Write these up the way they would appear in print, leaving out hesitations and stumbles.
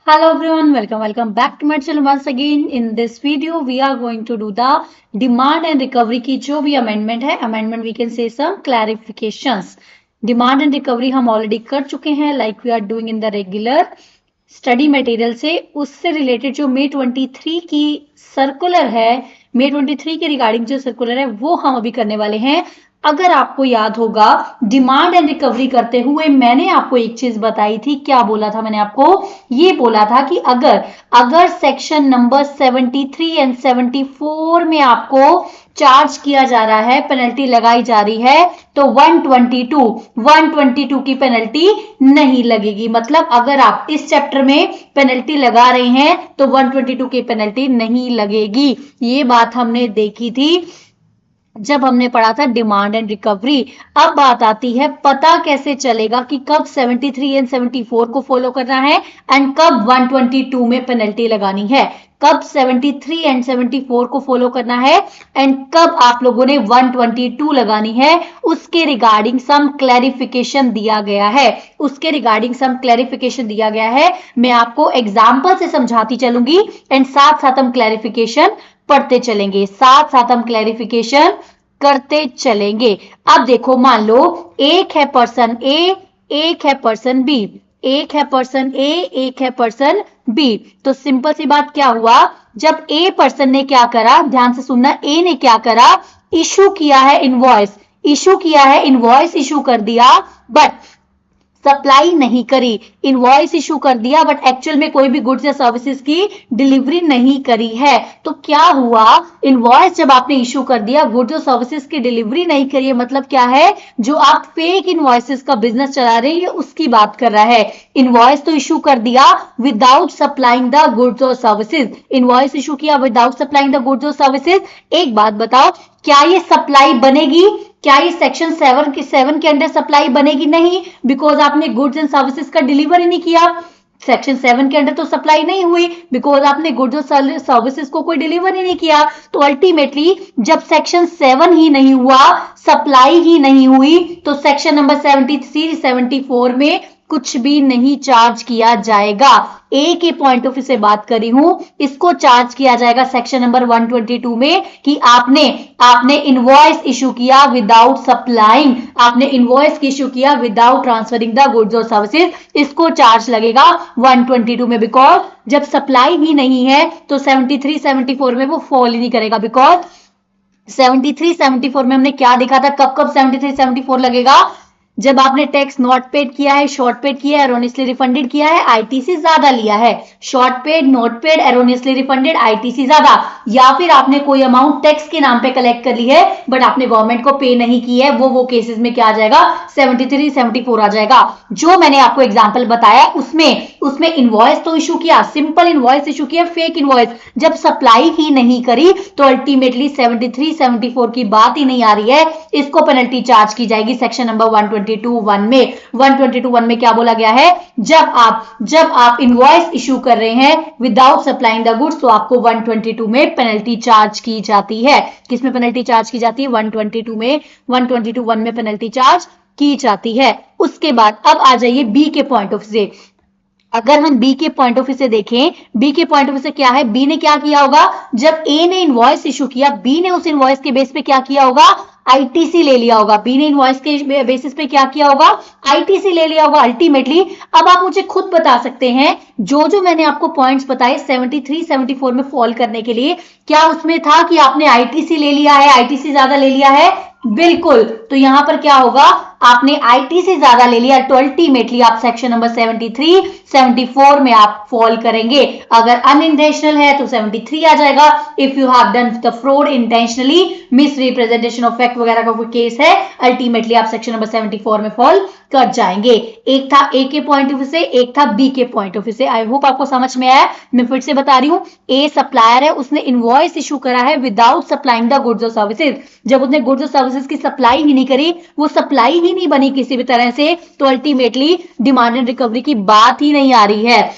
Hello everyone, welcome back to my channel once again. In this video, we are going to do the demand and recovery की जो भी amendment है, amendment we can say some clarifications. Demand and recovery हम already कर चुके हैं, like we are doing in the regular study material से. उससे रिलेटेड जो May 23 की सर्कुलर है, May 23 के रिगार्डिंग जो सर्कुलर है वो हम अभी करने वाले हैं. अगर आपको याद होगा, डिमांड एंड रिकवरी करते हुए मैंने आपको एक चीज बताई थी. क्या बोला था मैंने आपको? ये बोला था कि अगर अगर सेक्शन नंबर 73 एंड 74 में आपको चार्ज किया जा रहा है, पेनल्टी लगाई जा रही है, तो 122 की पेनल्टी नहीं लगेगी. मतलब अगर आप इस चैप्टर में पेनल्टी लगा रहे हैं तो 122 की पेनल्टी नहीं लगेगी. ये बात हमने देखी थी जब हमने पढ़ा था डिमांड एंड रिकवरी. अब बात आती है, पता कैसे चलेगा कि कब 73 एंड 74 को फॉलो करना है एंड कब 122 में पेनल्टी लगानी है. कब 73 एंड 74 को फॉलो करना है एंड कब आप लोगों ने 122 लगानी है, उसके रिगार्डिंग सम क्लैरिफिकेशन दिया गया है. मैं आपको एग्जाम्पल से समझाती चलूंगी एंड साथ साथ हम क्लैरिफिकेशन पढ़ते चलेंगे, साथ साथ हम क्लैरिफिकेशन करते चलेंगे. अब देखो, मान लो एक है पर्सन ए, एक है पर्सन बी, एक है पर्सन ए, एक है पर्सन बी. तो सिंपल सी बात क्या हुआ, जब ए पर्सन ने क्या करा, ध्यान से सुनना, ए ने क्या करा, इशू किया है इनवॉइस, इशू कर दिया, बट सप्लाई नहीं करी. इनवॉइस इशू कर दिया बट एक्चुअल में कोई भी गुड्स या सर्विसेज की डिलीवरी नहीं करी है. तो क्या हुआ, इनवॉइस जब आपने इशू कर दिया, गुड्स और सर्विसेज की डिलीवरी नहीं करी है, मतलब क्या है, जो आप फेक इनवॉइसेस का बिजनेस चला रहे हैं उसकी बात कर रहा है. इनवॉइस तो इशू कर दिया विदाउट सप्लाइंग द गुड्स और सर्विसेज, इनवॉइस इशू किया विदाउट सप्लाइंग द गुड्स और सर्विसेज. एक बात बताओ, क्या ये सप्लाई बनेगी? क्या ये सेक्शन 7 के अंडर सप्लाई बनेगी? नहीं, बिकॉज आपने गुड्स एंड सर्विसेज का डिलीवरी नहीं किया. सेक्शन 7 के अंडर तो सप्लाई नहीं हुई बिकॉज आपने गुड्स और सर्विसेज को कोई डिलीवरी नहीं किया. तो अल्टीमेटली जब सेक्शन 7 ही नहीं हुआ, सप्लाई ही नहीं हुई, तो सेक्शन नंबर 73 74 में कुछ भी नहीं चार्ज किया जाएगा. ए के पॉइंट ऑफ व्यू से बात करी हूं, इसको चार्ज किया जाएगा सेक्शन नंबर 122 में कि आपने इनवॉइस इशू किया विदाउट सप्लाइंग, आपने इनवॉइस इशू किया विदाउट ट्रांसफरिंग द गुड्स और सर्विसेज. इसको चार्ज लगेगा 122 में, बिकॉज जब सप्लाई ही नहीं है तो 73 74 में वो फॉल ही नहीं करेगा. बिकॉज 73 74 में हमने क्या देखा था, कब कब 73 74 लगेगा, जब आपने टैक्स नॉट पेड किया है, शॉर्ट पेड किया है, एरोनियसली रिफंडेड किया है, आईटीसी ज्यादा लिया है. Short paid, not paid, erroneously refunded, ITC ज्यादा, या फिर आपने कोई अमाउंट टैक्स के नाम पे कलेक्ट कर ली है बट आपने गवर्नमेंट को पे नहीं की है, वो केसेस में क्या आ जाएगा, 73 74 आ जाएगा. जो मैंने आपको एग्जाम्पल बताया उसमें इनवॉइस तो इशू किया, सिंपल इनवॉइस इशू किया, फेक इनवॉइस, जब सप्लाई ही नहीं करी तो अल्टीमेटली 73 74 की बात ही नहीं आ रही है. इसको पेनल्टी चार्ज की जाएगी सेक्शन नंबर 122(1) में. 122(1) में क्या बोला गया है, जब आप इनवॉइस इशू कर रहे हैं विदाउट सप्लाइंग द गुड्स तो आपको 122 में पेनल्टी चार्ज की जाती है. किसमें पेनल्टी चार्ज की जाती है? 122 में. 122(1) में पेनल्टी चार्ज की जाती है. उसके बाद अब आ जाइए बी के पॉइंट ऑफ से. अगर हम बी के पॉइंट ऑफ व्यू से देखें, बी के पॉइंट ऑफ व्यू से क्या है, बी ने क्या किया होगा, जब ए ने इनवॉइस इशू किया, बी ने उस इनवॉइस के बेस पे क्या किया होगा, आईटीसी ले लिया होगा. बी ने इनवॉइस के बेसिस पे क्या किया होगा, आईटीसी ले लिया होगा. अल्टीमेटली अब आप मुझे खुद बता सकते हैं, जो मैंने आपको पॉइंट्स बताए 73 74 में फॉल करने के लिए, क्या उसमें था कि आपने आईटीसी ले लिया है, आईटीसी ज्यादा ले लिया है? बिल्कुल. तो यहां पर क्या होगा, आपने आईटीसी ज्यादा ले लिया तो अल्टीमेटली आप सेक्शन नंबर 73 74 में आप फॉल करेंगे. अगर अनइंटेंशनल है तो 73 आ जाएगा. If you have done the fraud intentionally, miss representation of fact वगैरह का कोई केस है, अल्टीमेटली आप सेक्शन नंबर 74 में फॉल कर जाएंगे. एक था ए के पॉइंट ऑफ व्यू से, एक था बी के पॉइंट ऑफ व्यू से. आई होप आपको समझ में आया. मैं फिर से बता रही हूं, ए सप्लायर है, उसने इनवॉइस इशू करा है विदाउट सप्लाइंग द गुड्स और सर्विसेज. जब उसने गुड्स और सर्विसेज की सप्लाई ही नहीं करी, वो सप्लाई ही नहीं बनी किसी भी तरह से, तो अल्टीमेटली डिमांड एंड रिकवरी की बात ही नहीं आ रही है.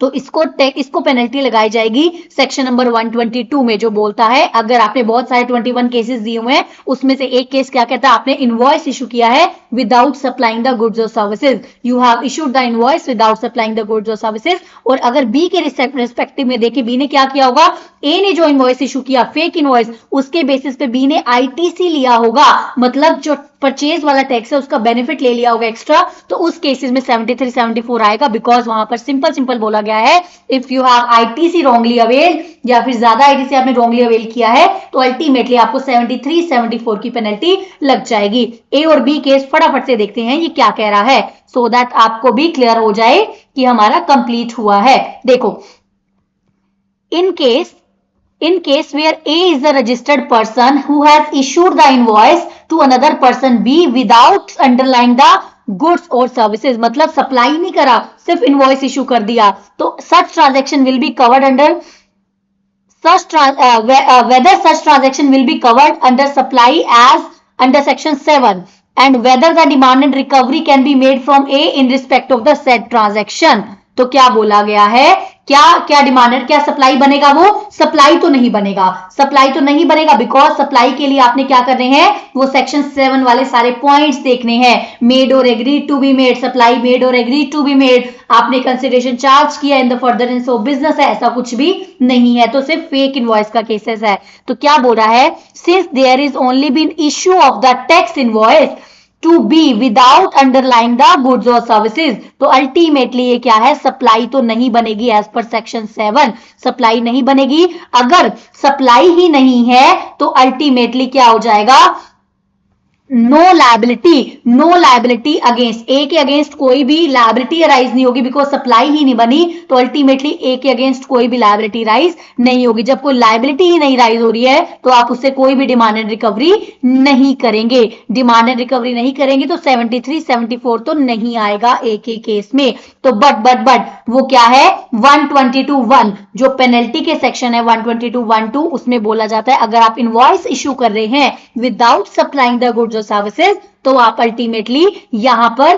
तो इसको पेनल्टी लगाई जाएगी सेक्शन नंबर 122 में, जो बोलता है अगर आपने बहुत सारे 21 केसेस दिए हुए हैं, उसमें से एक केस क्या कहता है, आपने इनवॉइस इशू किया है विदाउट सप्लाइंग द गुड्स और services, you have issued the invoice without supplying the goods और सर्विसेज। और अगर बी के रिस्पेक्टिव में देखिए, बी ने क्या किया होगा, ए ने जो इनवॉइस इशू किया फेक इनवॉइस, उसके बेसिस पे बी ने आईटीसी लिया होगा, मतलब जो परचेज वाला टैक्स है उसका बेनिफिट ले लिया होगा एक्स्ट्रा, तो उस केसेस में 73 74 आएगा, बिकॉज वहां पर सिंपल बोला गया है if you have ITC wrongly avail, या फिर ज्यादा आईटीसी आपने रॉन्गली अवेल किया है, तो अल्टीमेटली आपको 73 74 की पेनल्टी लग जाएगी। ए और बी केस फटाफट से देखते हैं ये क्या कह रहा है, सो दैट आपको भी क्लियर हो जाए कि हमारा कंप्लीट हुआ है। देखो, in case where A is the registered person who has issued the invoice to another person B without underlying the goods or services, मतलब सप्लाई नहीं करा, सिर्फ इनवॉइस इशू कर दिया, तो such transaction will be covered under whether such transaction will be covered under supply as under section 7 and whether the demand and recovery can be made from A in respect of the said transaction। तो क्या बोला गया है, क्या demanded, क्या supply बनेगा, वो supply तो नहीं बनेगा, सप्लाई तो नहीं बनेगा, बिकॉज सप्लाई के लिए आपने क्या करने हैं, वो सेक्शन 7 वाले सारे पॉइंट्स देखने हैं, मेड और agree to be made, supply made और एग्री टू बी मेड, आपने कंसिडरेशन चार्ज किया in the furtherance of business है, ऐसा कुछ भी नहीं है, तो सिर्फ फेक इनवॉइस का केसेस है। तो क्या बोल रहा है, since there is only been issue of the tax invoice to B without underline the goods और सर्विसेज, तो अल्टीमेटली ये क्या है, सप्लाई तो नहीं बनेगी एज पर सेक्शन 7, सप्लाई नहीं बनेगी। अगर सप्लाई ही नहीं है तो अल्टीमेटली क्या हो जाएगा, नो लायबिलिटी अगेंस्ट, ए के अगेंस्ट कोई भी लायबिलिटी अराइज नहीं होगी, बिकॉज सप्लाई ही नहीं बनी, तो अल्टीमेटली ए के अगेंस्ट कोई भी लायबिलिटी राइज नहीं होगी। जब कोई लायबिलिटी ही नहीं राइज हो रही है तो आप उससे कोई भी डिमांड एंड रिकवरी नहीं करेंगे, डिमांड एंड रिकवरी नहीं करेंगे, तो 73 74 तो नहीं आएगा ए के केस में। तो बट वो क्या है, 122(1) जो पेनल्टी के सेक्शन है 122(1)(2), उसमें बोला जाता है अगर आप इनवॉइस इशू कर रहे हैं विदाउट सप्लाइंग द गुड्स और सर्विसेज, तो आप अल्टीमेटली यहां पर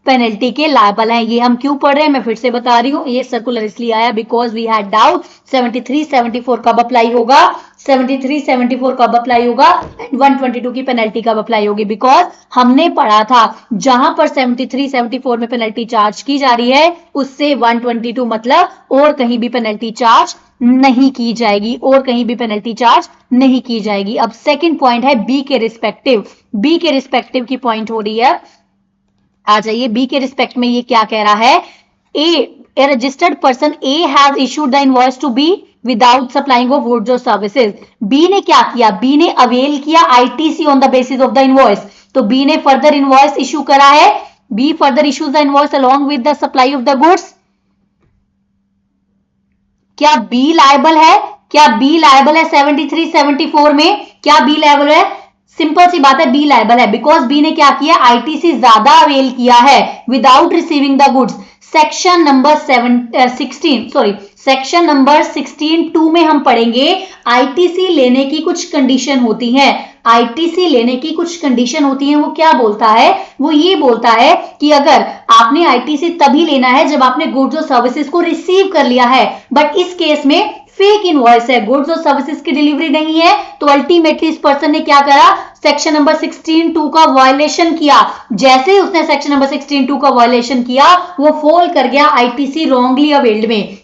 पेनल्टी के लायबल हैं। ये हम क्यों पढ़ रहे हैं, मैं फिर से बता रही हूं, ये सर्कुलर इसलिए आया बिकॉज वी हैड डाउट 73 74 कब अप्लाई होगा, 73 74 कब अप्लाई होगा एंड 122 की पेनल्टी कब अप्लाई होगी, बिकॉज हमने पढ़ा था जहां पर 73 74 में पेनल्टी चार्ज की जा रही है उससे 122 मतलब और कहीं भी पेनल्टी चार्ज नहीं की जाएगी, और कहीं भी पेनल्टी चार्ज नहीं की जाएगी। अब सेकंड पॉइंट है बी के रिस्पेक्टिव की पॉइंट हो रही है, आ जाइए बी के रिस्पेक्ट में ये क्या कह रहा है, a registered person A has issued the invoice to B without supplying of goods और सर्विसेज। बी ने क्या किया, बी ने अवेल किया ITC on the basis of the invoice, तो बी ने फर्दर इनवॉइस इशू करा है, B further issues the invoice along with the supply of the goods. क्या बी लायबल है, 73 74 में, क्या बी लायबल है, सिंपल सी बात है बी लायबल है, बिकॉज बी ने क्या किया, आईटीसी ज्यादा अवेल किया है without receiving the goods. Section number 16(2) में हम पढ़ेंगे आईटीसी लेने की कुछ कंडीशन होती हैं, आईटीसी लेने की कुछ कंडीशन होती है, वो क्या बोलता है, वो ये बोलता है कि अगर आपने आईटीसी तभी लेना है जब आपने गुड्स और सर्विसेज को रिसीव कर लिया है, बट इस केस में फेक इनवॉइस है, गुड्स और सर्विसेज की डिलीवरी नहीं है, तो अल्टीमेटली इस पर्सन ने क्या करा, सेक्शन नंबर 16(2) का वायलेशन किया। जैसे ही उसने सेक्शन नंबर 16(2) का वायलेशन किया वो फॉल कर गया आईटीसी रॉन्गली अवेल्ड में,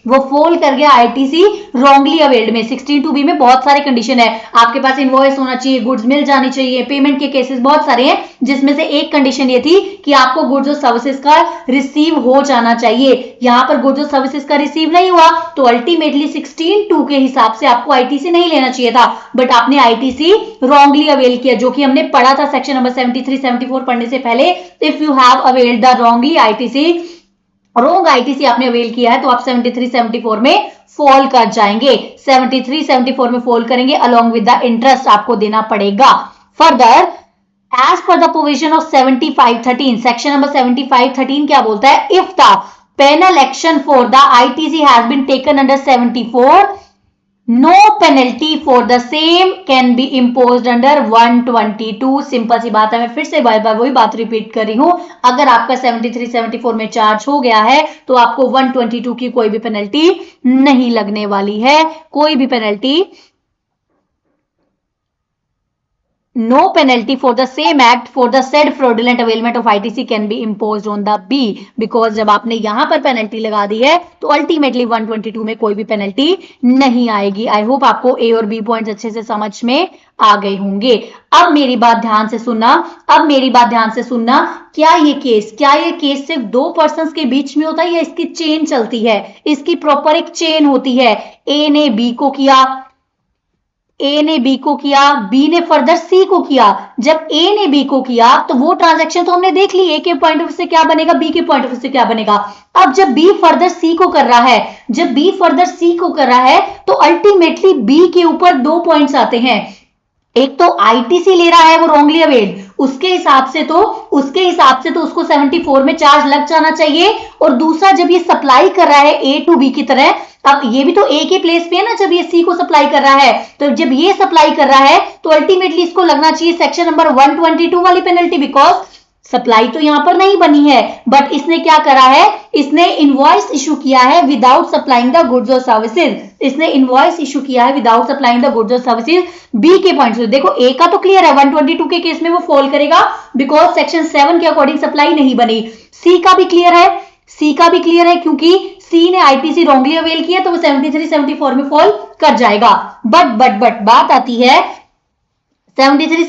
16(2) में बहुत सारे कंडीशन है, आपके पास इनवॉइस होना चाहिए, गुड्स मिल जानी चाहिए, पेमेंट के केसेस बहुत सारे हैं, जिसमें से एक कंडीशन ये थी कि आपको गुड्स और सर्विसेज का रिसीव हो जाना चाहिए। यहां पर गुड्स और सर्विसेज का रिसीव नहीं हुआ तो अल्टीमेटली 16(2) के हिसाब से आपको आईटीसी नहीं लेना चाहिए था, बट आपने आईटीसी रॉन्गली अवेल किया, जो कि हमने पढ़ा था सेक्शन नंबर 73 74 पढ़ने से पहले। If you have availed the wrongly ITC, wrong ITC आपने अवेल किया है तो आप 73 74 में फॉल कर जाएंगे, 73 74 में फॉल करेंगे, अलोंग विद द इंटरेस्ट आपको देना पड़ेगा। Further as per the provision of 7513, section number 7513 क्या बोलता है, if the penal action for the ITC has been taken under 74 no penalty for the same can be imposed under 122। Simple सी बात है, मैं फिर से बार बार वही बात रिपीट कर रही हूं। अगर आपका 73 74 में चार्ज हो गया है तो आपको 122 की कोई भी पेनल्टी नहीं लगने वाली है, कोई भी penalty. No penalty for the same act for the said fraudulent availment of ITC can be imposed on the B, because जब आपने यहां पर पेनल्टी लगा दी है तो अल्टीमेटली 122 में कोई भी पेनल्टी नहीं आएगी। आई होप आपको ए और बी पॉइंट्स अच्छे से समझ में आ गए होंगे। अब मेरी बात ध्यान से सुनना, अब मेरी बात ध्यान से सुनना। क्या ये केस सिर्फ दो पर्संस के बीच में होता है या इसकी चेन चलती है? इसकी प्रॉपर एक चेन होती है। ए ने बी को किया, ए ने बी को किया, बी ने फर्दर सी को किया। जब ए ने बी को किया तो वो ट्रांजैक्शन तो हमने देख ली, ए के पॉइंट ऑफ व्यू से क्या बनेगा, बी के पॉइंट ऑफ व्यू से क्या बनेगा। अब जब बी फर्दर सी को कर रहा है, जब बी फर्दर सी को कर रहा है तो अल्टीमेटली बी के ऊपर दो पॉइंट्स आते हैं। एक तो आईटीसी ले रहा है वो रॉन्गली अवेल्ड, उसके हिसाब से तो उसको 74 में चार्ज लग जाना चाहिए। और दूसरा जब ये सप्लाई कर रहा है ए टू बी की तरह, अब ये भी तो ए के प्लेस पे है ना, जब ये सी को सप्लाई कर रहा है, तो जब ये सप्लाई कर रहा है तो अल्टीमेटली इसको लगना चाहिए सेक्शन नंबर 122 वाली पेनल्टी, बिकॉज सप्लाई तो यहां पर नहीं बनी है। बट इसने क्या करा है, इसने इनवॉइस इशू किया है विदाउट सप्लाइंग द गुड्स और सर्विसेज। इसने इनवॉइस इशू किया है विदाउट सप्लाइंग द गुड्स और सर्विसेज। बी के पॉइंट से देखो, ए का तो क्लियर है 122 के केस में वो फॉल करेगा बिकॉज सेक्शन 7 के अकॉर्डिंग सप्लाई नहीं बनी। सी का भी क्लियर है, सी का भी क्लियर है क्योंकि सी ने आईटीसी रॉन्गली अवेल किया तो वो 73 74 में फॉल कर जाएगा। बट बात आती है 73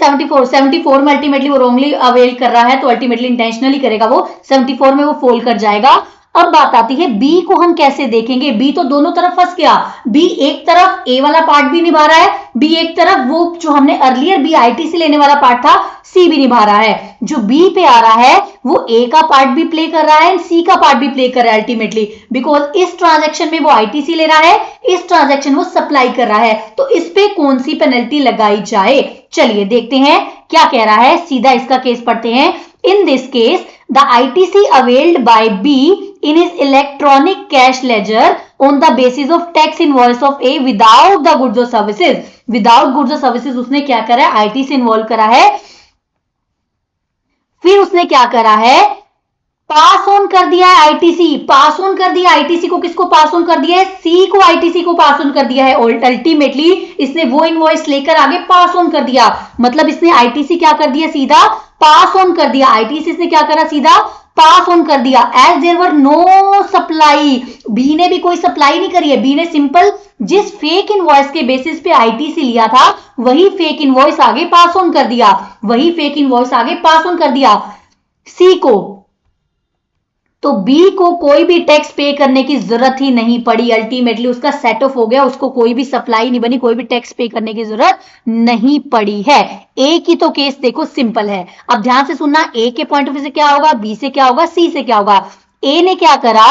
74 में अल्टीमेटली वो रॉन्गली अवेल कर रहा है तो अल्टीमेटली इंटेंशनली करेगा, वो 74 में वो फॉल कर जाएगा। अब बात आती है बी को हम कैसे देखेंगे। बी तो दोनों तरफ फंस गया, बी एक तरफ ए वाला पार्ट भी निभा रहा है, बी एक तरफ वो जो हमने अर्लियर बी आईटीसी लेने वाला पार्ट था सी भी निभा रहा है। जो बी पे आ रहा है वो ए का पार्ट भी प्ले कर रहा है एंड सी का पार्ट भी प्ले कर रहा है अल्टीमेटली, बिकॉज इस ट्रांजेक्शन में वो आईटीसी ले रहा है, इस ट्रांजेक्शन वो सप्लाई कर रहा है। तो इस पे कौन सी पेनल्टी लगाई जाए, चलिए देखते हैं क्या कह रहा है। सीधा इसका केस पढ़ते हैं। In this case the ITC availed by B in his electronic cash ledger on the basis of tax invoice of A without the goods or services। Without goods or services उसने क्या करा है, ITC involve करा है। फिर उसने क्या करा है, पास ऑन कर दिया है आईटीसी, पास ऑन कर दिया आईटीसी को, किसको पास ऑन कर दिया है, सी को आईटीसी को पास ऑन कर दिया है। और अल्टीमेटली इसने वो इनवॉइस लेकर आगे पास ऑन कर दिया, मतलब इसने आईटीसी क्या कर दिया, सीधा पास ऑन कर दिया। आईटीसी ने क्या करा, सीधा पास ऑन कर दिया। As there were no supply, B ने भी कोई सप्लाई नहीं करी है, बी ने सिंपल जिस फेक इनवॉइस के बेसिस पे आईटीसी लिया था वही फेक इनवॉइस आगे पास ऑन कर दिया, वही फेक इनवॉइस आगे पास ऑन कर दिया सी को। तो बी को कोई भी टैक्स पे करने की जरूरत ही नहीं पड़ी, अल्टीमेटली उसका सेट ऑफ हो गया, उसको कोई भी सप्लाई नहीं बनी, कोई भी टैक्स पे करने की जरूरत नहीं पड़ी है। ए की तो केस देखो सिंपल है। अब ध्यान से सुनना, ए के पॉइंट ऑफ व्यू से क्या होगा, बी से क्या होगा, सी से क्या होगा। ए ने क्या करा,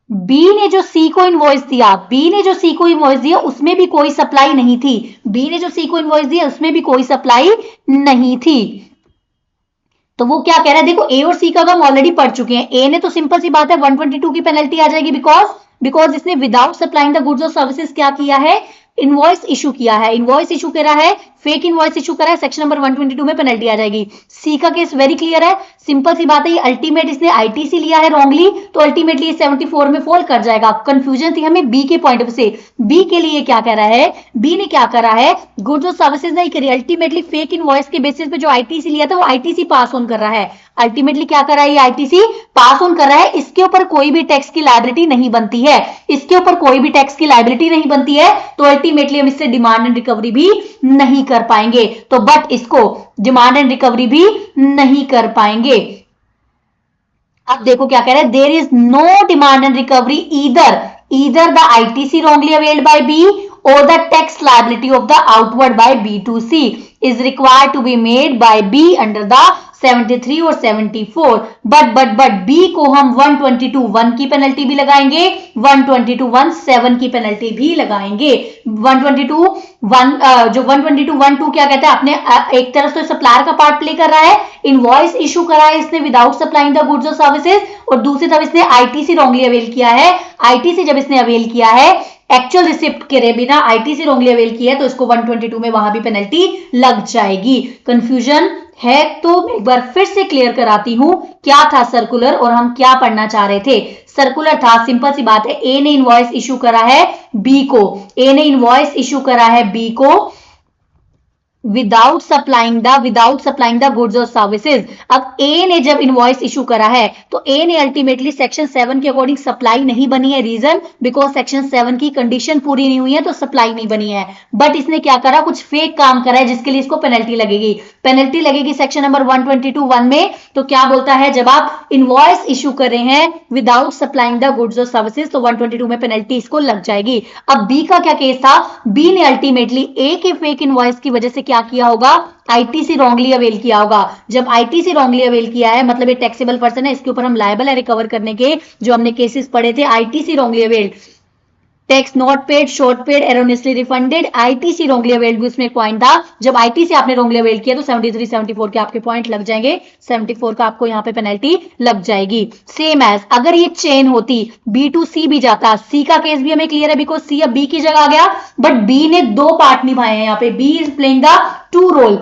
बी ने जो सी को इनवॉइस दिया, बी ने जो सी को इनवॉइस दिया उसमें भी कोई सप्लाई नहीं थी, बी ने जो सी को इनवॉइस दिया उसमें भी कोई सप्लाई नहीं थी। तो वो क्या कह रहा है, देखो ए और सी का हम ऑलरेडी पढ़ चुके हैं। ए ने तो सिंपल सी बात है 122 की पेनल्टी आ जाएगी बिकॉज इसने विदाउट सप्लाइंग द गुड्स और सर्विसेज क्या किया है, इनवॉइस इशू किया है, इनवॉइस इशू करा है, फेक इनवॉइस इशू करा है, सेक्शन नंबर 122 में पेनल्टी आ जाएगी। सी का केस वेरी क्लियर है, सिंपल सी बात है, ये अल्टीमेट इसने आईटीसी लिया है रॉन्गली तो अल्टीमेटली 74 में फॉल कर जाएगा। कंफ्यूजन थी हमें बी के पॉइंट ऑफ से, बी के लिए क्या कह रहा है, बी ने क्या करा है, गुड्स और सर्विसेज नहीं करी, अल्टीमेटली फेक इनवॉइस के बेसिस पे जो आईटीसी लिया था वो आईटीसी पास ऑन कर रहा है। अल्टीमेटली क्या कर रहा है, ये आईटीसी पास ऑन कर रहा है, इसके ऊपर कोई भी टैक्स की लायबिलिटी नहीं बनती है, इसके ऊपर कोई भी टैक्स की लायबिलिटी नहीं बनती है, तो अल्टीमेटली हम इससे डिमांड एंड रिकवरी भी नहीं कर पाएंगे। तो बट इसको डिमांड एंड रिकवरी भी नहीं कर पाएंगे। अब देखो क्या कह रहा है, there is no demand and recovery either the ITC wrongly availed by B or the tax liability of the outward by B to C is required to be made by B under the 73 और 74। But B को हम 122 1 की penalty भी लगाएंगे, 122 1 7 की penalty भी लगाएंगे। 122 1 जो 122 1 2 क्या कहता है, आपने एक तरफ तो सप्लायर का पार्ट प्ले कर रहा है, इनवॉइस इशू करा है इसने विदाउट सप्लाइंग द गुड्स और सर्विसेज, और दूसरी तरफ इसने आईटीसी रॉन्गली अवेल किया है। आईटीसी जब इसने अवेल किया है एक्चुअल रिसिप्ट के बिना आईटीसी रॉन्गली अवेल किया है, तो इसको 122 में वहां भी पेनल्टी लग जाएगी। कंफ्यूजन है तो एक बार फिर से क्लियर कराती हूं क्या था सर्कुलर और हम क्या पढ़ना चाह रहे थे। सर्कुलर था, सिंपल सी बात है, ए ने इनवॉइस इशू करा है बी को, ए ने इनवॉइस इशू करा है बी को विदाउट सप्लाइंग द गुड्स और सर्विसेज। अब ए ने जब इनवॉइस इशू करा है तो ए ने अल्टीमेटली सेक्शन 7 के अकॉर्डिंग सप्लाई नहीं बनी है। रीजन बिकॉज सेक्शन 7 की कंडीशन पूरी नहीं हुई है तो सप्लाई नहीं बनी है। बट इसने क्या करा, कुछ फेक काम करा है जिसके लिए इसको पेनल्टी लगेगी सेक्शन नंबर 122 1 में। तो क्या बोलता है, जब आप इनवॉइस इशू कर रहे हैं विदाउट सप्लाइंग द गुड्स और सर्विसेज तो 122 में पेनल्टी इसको लग जाएगी। अब बी का क्या केस था, बी ने अल्टीमेटली ए के फेक इनवॉइस की वजह से क्या किया होगा, आईटीसी रॉन्गली अवेल किया होगा। जब आईटीसी रॉन्गली अवेल किया है मतलब ये टैक्सेबल पर्सन है, इसके ऊपर हम लायबल है रिकवर करने के, जो हमने केसेस पढ़े थे। ITC wrongly avail, tax not paid, short paid, erroneously refunded, ITC wrongly availed भी उसमें एक पॉइंट था। जब आईटीसी आपने रॉन्गली अवेल किया तो 73 74 के आपके पॉइंट लग जाएंगे, 74 का आपको यहाँ पे पेनल्टी लग जाएगी। सेम एज अगर ये चेन होती बी टू सी भी जाता, सी का केस भी हमें क्लियर है बिकॉज सी अब बी की जगह आ गया, बट बी ने दो पार्ट निभाए हैं यहाँ पे, B is playing the two role,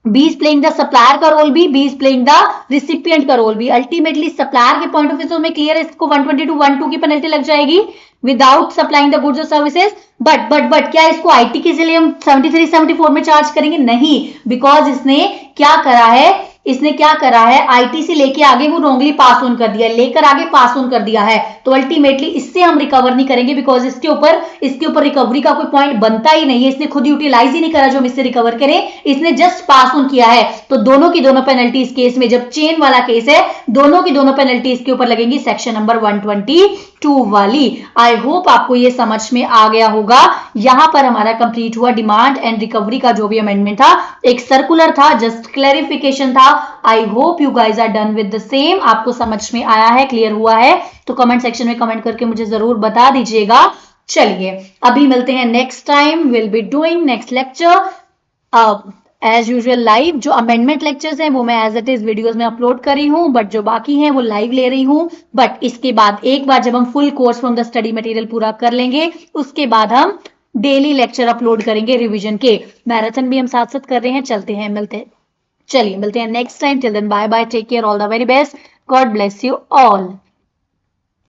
B is playing the supplier का रोल भी, B is playing the recipient का रोल भी। अल्टीमेटली सप्लायर के पॉइंट ऑफ व्यू से हमें क्लियर है, इसको 122 1 2 की पेनल्टी लग जाएगी विदाउट सप्लाइंग द गुड्स और सर्विसेज। बट क्या इसको आईटी के लिए हम 73 74 में चार्ज करेंगे? नहीं, बिकॉज इसने क्या करा है आईटीसी लेके आगे वो रॉन्गली पास ऑन कर दिया, लेकर आगे पास ऑन कर दिया है, तो अल्टीमेटली इससे हम रिकवर नहीं करेंगे बिकॉज इसके ऊपर रिकवरी का कोई पॉइंट बनता ही नहीं है। इसने खुद यूटिलाइज ही नहीं करा जो हम इससे रिकवर करें, इसने जस्ट पास ऑन किया है। तो दोनों की दोनों पेनल्टी इस केस में, जब चेन वाला केस है, दोनों की दोनों पेनल्टी इसके ऊपर लगेंगी सेक्शन नंबर 122 वाली। आई होप आपको ये समझ में आ गया होगा। यहां पर हमारा कंप्लीट हुआ डिमांड एंड रिकवरी का जो भी अमेंडमेंट था, एक सर्कुलर था, जस्ट क्लैरिफिकेशन था। I hope you guys are done with the same. आपको समझ में आया है, क्लियर हुआ है तो कमेंट सेक्शन में कमेंट करके मुझे जरूर बता दीजिएगा। चलिए अभी मिलते हैं next time, will be doing next lecture as usual live. जो अमेंडमेंट लेक्चर्स हैं वो मैं एज इट इज वीडियोस में अपलोड कर रही हूँ, बट जो बाकी हैं वो लाइव ले रही हूँ। बट इसके बाद एक बार जब हम full course from the study material पूरा कर लेंगे उसके बाद हम डेली लेक्चर अपलोड करेंगे रिवीजन के। मैराथन भी हम साथ साथ कर रहे हैं, चलते हैं मिलते हैं next time. Till then bye bye, take care, all the very best, God bless you all.